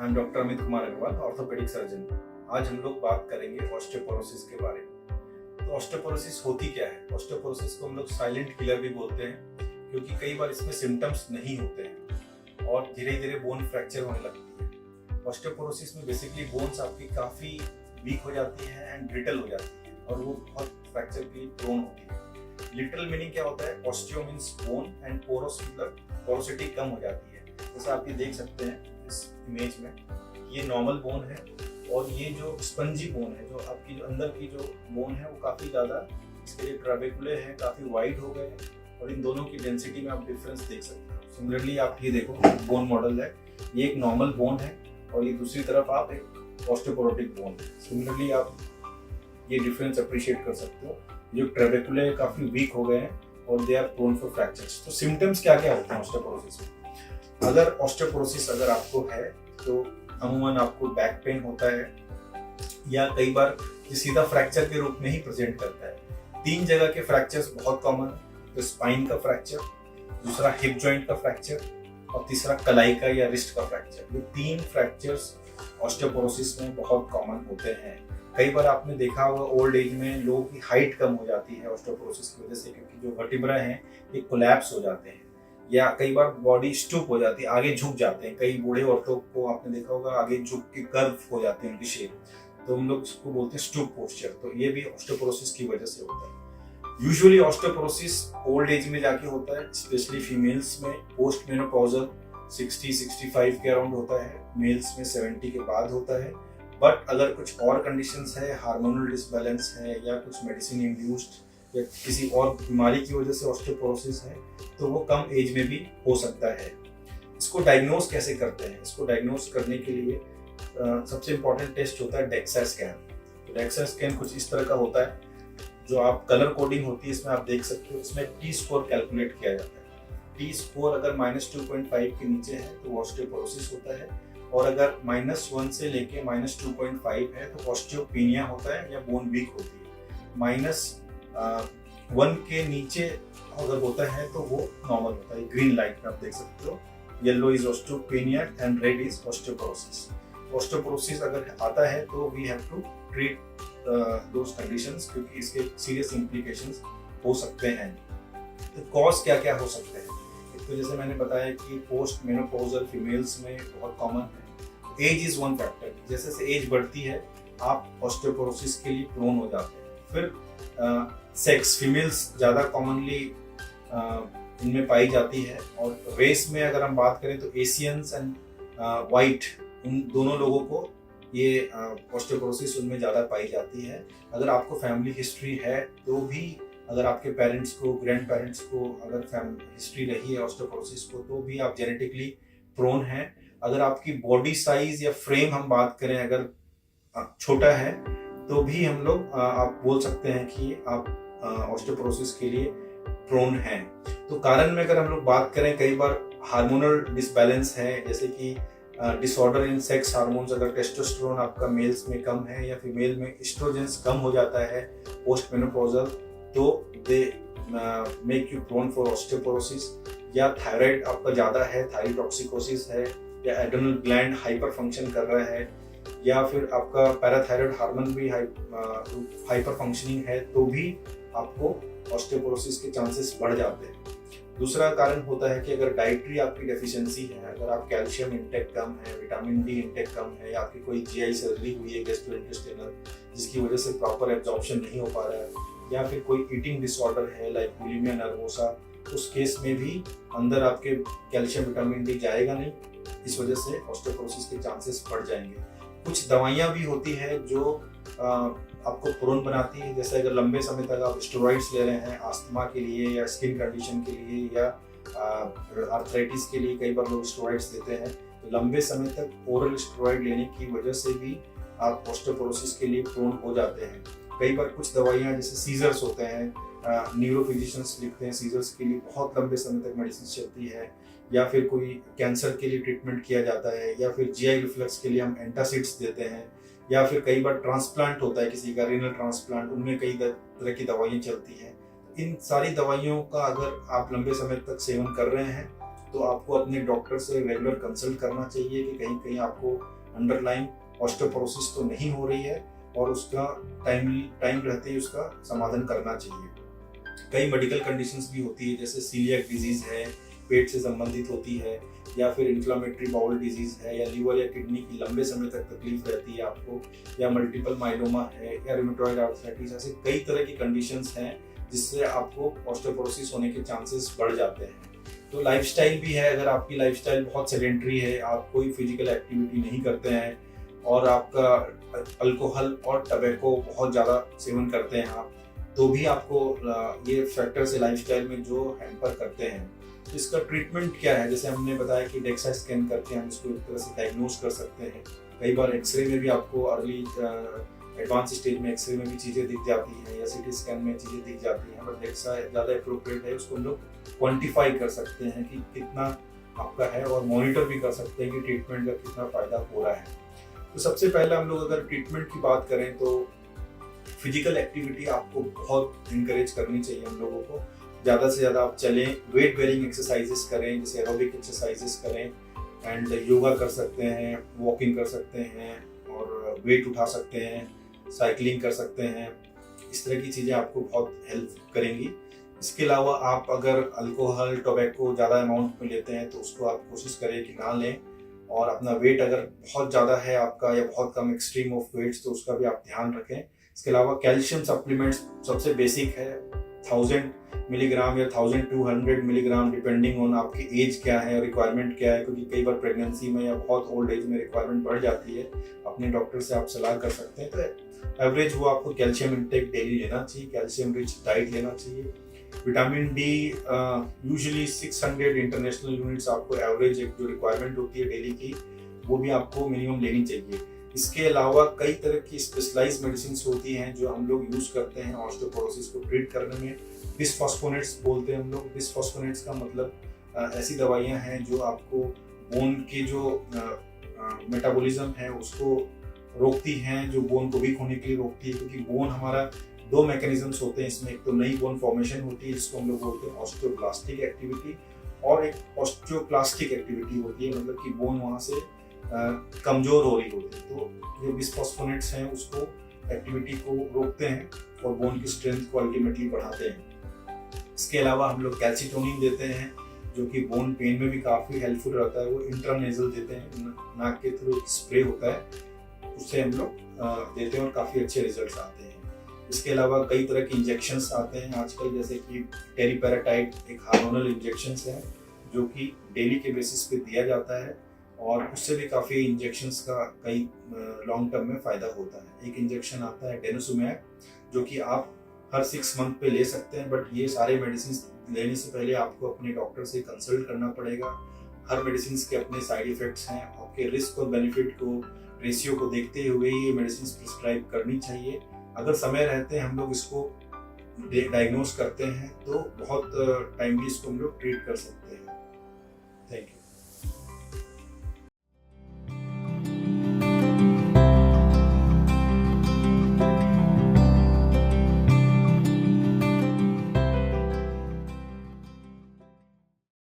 I am doctor Amit Kumar Agarwal, orthopaedic surgeon. आज हम लोग बात करेंगे ऑस्टियोपोरोसिस के बारे में। तो ऑस्टियोपोरोसिस होती क्या है? ऑस्टियोपोरोसिस को हम लोग साइलेंट किलर भी बोलते हैं, क्योंकि कई बार इसमें सिम्टम्स नहीं होते हैं और धीरे धीरे बोन फ्रैक्चर होने लगती है। ऑस्टियोपोरोसिस में बेसिकली बोन्स आपकी काफ़ी वीक हो जाती है एंड ब्रिटल हो जाती है और वो बहुत फ्रैक्चर के लिए प्रोन होती है। लिटरल मीनिंग क्या होता है? Osteo means bone and Porus मतलब पोरोसिटी कम हो जाती है। जैसा आप ये देख सकते हैं इस इमेज में, ये नॉर्मल बोन है और ये जो स्पंजी बोन है, जो आपकी जो अंदर की जो बोन है वो काफ़ी ज़्यादा, इसके लिए ट्राबेकुले हैं, काफ़ी वाइड हो गए हैं और इन दोनों की डेंसिटी में आप डिफरेंस देख सकते हो। सिमिलरली आप ये देखो, बोन मॉडल है, ये एक नॉर्मल बोन है और ये दूसरी तरफ आप एक ऑस्टियोपोरोटिक बोन है। सिमिलरली आप ये डिफरेंस अप्रिशिएट कर सकते हो। जो ट्राबेकुले काफ़ी वीक हो गए हैं और they are prone for fractures. तो सिम्टम्स क्या क्या होते हैं ऑस्टियोपोरोसिस में? अगर ऑस्टियोपोरोसिस अगर आपको है तो अमूमन आपको बैक पेन होता है या कई बार ये सीधा फ्रैक्चर के रूप में ही प्रेजेंट करता है। 3 जगह के फ्रैक्चर्स बहुत कॉमन है, तो स्पाइन का फ्रैक्चर, दूसरा हिप जॉइंट का फ्रैक्चर और तीसरा कलाई का या रिस्ट का फ्रैक्चर। ये 3 फ्रैक्चर्स ऑस्टियोपोरोसिस में बहुत कॉमन होते हैं। कई बार आपने देखा होगा ओल्ड एज में लोगों की हाइट कम हो जाती है ऑस्टियोपोरोसिस की वजह से, क्योंकि जो वर्टिब्रा हैं ये कोलैप्स हो जाते हैं या कई बार बॉडी स्टूप हो जाती है, आगे झुक जाते हैं। कई बूढ़े औरतों को आपने देखा होगा आगे झुक के कर्व हो जाते हैं उनकी शेप, तो हम लोग इसको बोलते हैं स्टूप पोस्चर। तो ये भी ऑस्टियोपोरोसिस की वजह से होता है। यूजुअली ऑस्टियोपोरोसिस ओल्ड एज में जाके होता है, स्पेशली फीमेल्स में पोस्ट मेनोपॉजल 60-65 के अराउंड होता है, मेल्स में 70 के बाद होता है। बट अगर कुछ और कंडीशंस है, हार्मोनल डिसबैलेंस है या कुछ मेडिसिन इंड्यूस्ड या किसी और बीमारी की वजह से ऑस्टियोपोरोसिस है, तो वो कम एज में भी हो सकता है। इसको डायग्नोज कैसे करते हैं? इसको डायग्नोज करने के लिए सबसे इम्पोर्टेंट टेस्ट होता है डेक्सा स्कैन। तो डेक्सा स्कैन कुछ इस तरह का होता है, जो आप कलर कोडिंग होती है इसमें आप देख सकते हो। इसमें टी स्कोर कैलकुलेट किया जाता है। टी स्कोर अगर -2.5 के नीचे है तो ऑस्टियोपोरोसिस होता है और अगर -1 से लेके -2.5 है तो ऑस्टियोपेनिया होता है या बोन वीक होती है। -1 के नीचे अगर होता है तो वो नॉर्मल होता है। ग्रीन लाइट में आप देख सकते हो, yellow is osteopenia and red is osteoporosis. Osteoporosis अगर आता है तो we have to treat those conditions, क्योंकि इसके सीरियस इम्प्लीकेशंस हो सकते हैं। तो कॉज क्या क्या हो सकते हैं? एक तो जैसे मैंने बताया कि पोस्ट मेनोपॉजल फीमेल्स में बहुत कॉमन है। Age is one factor. जैसे जैसे एज बढ़ती है आप ऑस्टियोपोरोसिस के लिए प्रोन हो जाते हैं। फिर सेक्स, फीमेल्स ज़्यादा कॉमनली इनमें पाई जाती है और रेस में अगर हम बात करें तो एशियंस एंड वाइट, उन दोनों लोगों को ये ऑस्टियोपोरोसिस उनमें ज़्यादा पाई जाती है। अगर आपको फैमिली हिस्ट्री है तो भी, अगर आपके पेरेंट्स को, ग्रैंड पेरेंट्स को अगर फैमिली हिस्ट्री रही है ऑस्टियोपोरोसिस को, तो भी आप जेनेटिकली प्रोन हैं। अगर आपकी बॉडी साइज या फ्रेम हम बात करें अगर छोटा है तो भी हम लोग आप बोल सकते हैं कि आप ऑस्टियोपोरोसिस के लिए प्रोन हैं। तो कारण में अगर हम लोग बात करें, कई बार हार्मोनल डिसबैलेंस है, जैसे कि डिसऑर्डर इन सेक्स हार्मोन्स। अगर टेस्टोस्टेरोन आपका मेल्स में कम है या फीमेल में एस्ट्रोजेंस कम हो जाता है पोस्ट मेनोपॉजल, तो they make you prone for osteoporosis. या थायराइड आपका ज़्यादा है, थायराइडोक्सिकोसिस है, या एड्रेनल ग्लैंड हाइपर फंक्शन कर रहा है, या फिर आपका पैराथायराइड हार्मोन भी हाइपर फंक्शनिंग है, तो भी आपको ऑस्टियोपोरोसिस के चांसेस बढ़ जाते हैं। दूसरा कारण होता है कि अगर डाइटरी आपकी डेफिशिएंसी है, अगर आप कैल्शियम इंटेक कम है, विटामिन डी इंटेक कम है, या आपकी कोई जीआई सर्जरी हुई है गैस्ट्रोइंटेस्टाइनल जिसकी वजह से प्रॉपर एब्जॉर्प्शन नहीं हो पा रहा है, या फिर कोई ईटिंग डिसऑर्डर है लाइक बुलिमिया नर्वोसा, उस केस में भी अंदर आपके कैल्शियम विटामिन डी जाएगा नहीं, इस वजह से ऑस्टियोपोरोसिस के चांसेस बढ़ जाएंगे। कुछ दवाइयाँ भी होती है जो आपको प्रोन बनाती है। जैसे अगर लंबे समय तक आप स्टेरॉइड्स ले रहे हैं आस्थमा के लिए या स्किन कंडीशन के लिए या आर्थराइटिस के लिए, कई बार लोग स्टेरॉइड्स देते हैं, तो लंबे समय तक ओरल स्टेरॉइड लेने की वजह से भी आप ऑस्टियोपोरोसिस के लिए प्रोन हो जाते हैं। कई बार कुछ दवाइयाँ जैसे सीजर्स होते हैं, न्यूरोफिजिशियंस लिखते हैं सीजर्स के लिए बहुत लंबे समय तक मेडिसिन चलती है, या फिर कोई कैंसर के लिए ट्रीटमेंट किया जाता है, या फिर जीआई रिफ्लक्स के लिए हम एंटासिड्स देते हैं, या फिर कई बार ट्रांसप्लांट होता है किसी का, रीनल ट्रांसप्लांट, उनमें कई तरह की दवाइयाँ चलती हैं। इन सारी दवाइयों का अगर आप लंबे समय तक सेवन कर रहे हैं तो आपको अपने डॉक्टर से रेगुलर कंसल्ट करना चाहिए कि कहीं कहीं आपको अंडरलाइन ऑस्टियोपोरोसिस तो नहीं हो रही है, और उसका टाइम रहते ही उसका समाधान करना चाहिए। कई मेडिकल कंडीशंस भी होती है, जैसे सीलियक डिजीज है, पेट से संबंधित होती है, या फिर इन्फ्लामेटरी बाउल डिजीज है, या लीवर या किडनी की लंबे समय तक तकलीफ रहती है आपको, या मल्टीपल माइलोमा है, या रूमेटॉइड आर्थराइटिस, ऐसे कई तरह की कंडीशंस हैं जिससे आपको ऑस्टियोपोरोसिस होने के चांसेस बढ़ जाते हैं। तो लाइफस्टाइल भी है, अगर आपकी लाइफस्टाइल बहुत सेडेंटरी है, आप कोई फिजिकल एक्टिविटी नहीं करते हैं, और आपका अल्कोहल और टबैको बहुत ज़्यादा सेवन करते हैं आप, तो भी आपको ये फैक्टर्स लाइफस्टाइल में जो हैम्पर करते हैं। तो इसका ट्रीटमेंट क्या है, जैसे हमने बताया कि डेक्सा स्कैन करके हम इसको एक तरह से डायग्नोज कर सकते हैं। कई बार एक्सरे में भी आपको अर्ली एडवांस स्टेज में एक्सरे में भी चीज़ें दिख जाती हैं, या सीटी स्कैन में चीज़ें दिख जाती हैं, बट डेक्सा ज़्यादा अप्रोप्रिएट है, उसको हम लोग क्वान्टिफाई कर सकते हैं कि कितना आपका है, और मॉनिटर भी कर सकते हैं कि ट्रीटमेंट का कितना फ़ायदा हो रहा है। तो सबसे पहले हम लोग अगर ट्रीटमेंट की बात करें तो फिजिकल एक्टिविटी आपको बहुत इंकरेज करनी चाहिए हम लोगों को। ज़्यादा से ज़्यादा आप चलें, वेट बेयरिंग एक्सरसाइजेस करें, जैसे एरोबिक एक्सरसाइजेस करें, एंड योगा कर सकते हैं, वॉकिंग कर सकते हैं, और वेट उठा सकते हैं, साइकिलिंग कर सकते हैं। इस तरह की चीज़ें आपको बहुत हेल्प करेंगी। इसके अलावा आप अगर अल्कोहल टोबैको ज़्यादा अमाउंट में लेते हैं तो उसको आप कोशिश करें कि ना लें, और अपना वेट अगर बहुत ज़्यादा है आपका, या बहुत कम एक्सट्रीम ऑफ वेट्स, तो उसका भी आप ध्यान रखें। इसके अलावा कैल्शियम सप्लीमेंट्स सबसे बेसिक है, 1000 मिलीग्राम या 1200 मिलीग्राम, डिपेंडिंग ऑन आपकी एज क्या है, रिक्वायरमेंट क्या है, क्योंकि कई बार प्रेगनेंसी में या बहुत ओल्ड एज में रिक्वायरमेंट बढ़ जाती है। अपने डॉक्टर से आप सलाह कर सकते हैं। तो एवरेज वो आपको कैल्शियम इंटेक डेली लेना चाहिए, कैल्शियम रिच डाइट लेना चाहिए। Vitamin D usually 600 international units आपको एवरेज एक जो रिक्वायरमेंट होती है डेली की, वो भी आपको मिनिमम लेनी चाहिए। इसके अलावा कई तरह की स्पेशलाइज्ड मेडिसिन होती हैं जो हम लोग यूज करते हैं ऑस्टियोपोरोसिस को ट्रीट करने में। बिसफॉस्फोनेट्स बोलते हैं हम लोग। बिसफॉस्फोनेट्स का मतलब ऐसी दवाइयां हैं जो आपको बोन के जो मेटाबॉलिज्म है उसको रोकती हैं, जो बोन को वीक होने के लिए रोकती है, क्योंकि बोन हमारा दो मैकेनिज्म्स होते हैं इसमें। एक तो नई बोन फॉर्मेशन होती है जिसको हम लोग बोलते हैं ऑस्टियोब्लास्टिक एक्टिविटी, और एक ऑस्टियोक्लास्टिक एक्टिविटी होती है, मतलब कि बोन वहाँ से कमजोर हो रही होती है। तो ये बिसफॉस्फोनेट्स हैं उसको एक्टिविटी को रोकते हैं और बोन की स्ट्रेंथ को अल्टीमेटली बढ़ाते हैं। इसके अलावा हम लोग कैल्सीटोनिन देते हैं जो कि बोन पेन में भी काफ़ी हेल्पफुल रहता है। वो इंट्रानेजल देते हैं, नाक के थ्रू एक स्प्रे होता है, उससे हम लोग देते हैं और काफ़ी अच्छे रिजल्ट्स आते हैं। इसके अलावा कई तरह के इंजेक्शंस आते हैं आजकल, जैसे कि टेरिपेराटाइड एक हार्मोनल इंजेक्शंस है जो कि डेली के बेसिस पे दिया जाता है, और उससे भी काफ़ी इंजेक्शंस का कई लॉन्ग टर्म में फ़ायदा होता है। एक इंजेक्शन आता है डेनोसुमैब जो कि आप हर 6 मंथ पे ले सकते हैं, बट ये सारे मेडिसिन लेने से पहले आपको अपने डॉक्टर से कंसल्ट करना पड़ेगा। हर मेडिसिन के अपने साइड इफ़ेक्ट्स हैं, आपके रिस्क और बेनिफिट को रेशियो को देखते हुए ये मेडिसिन प्रिस्क्राइब करनी चाहिए। अगर समय रहते हम लोग इसको डायग्नोज करते हैं तो बहुत टाइमली इसको हम लोग ट्रीट कर सकते हैं। Thank you.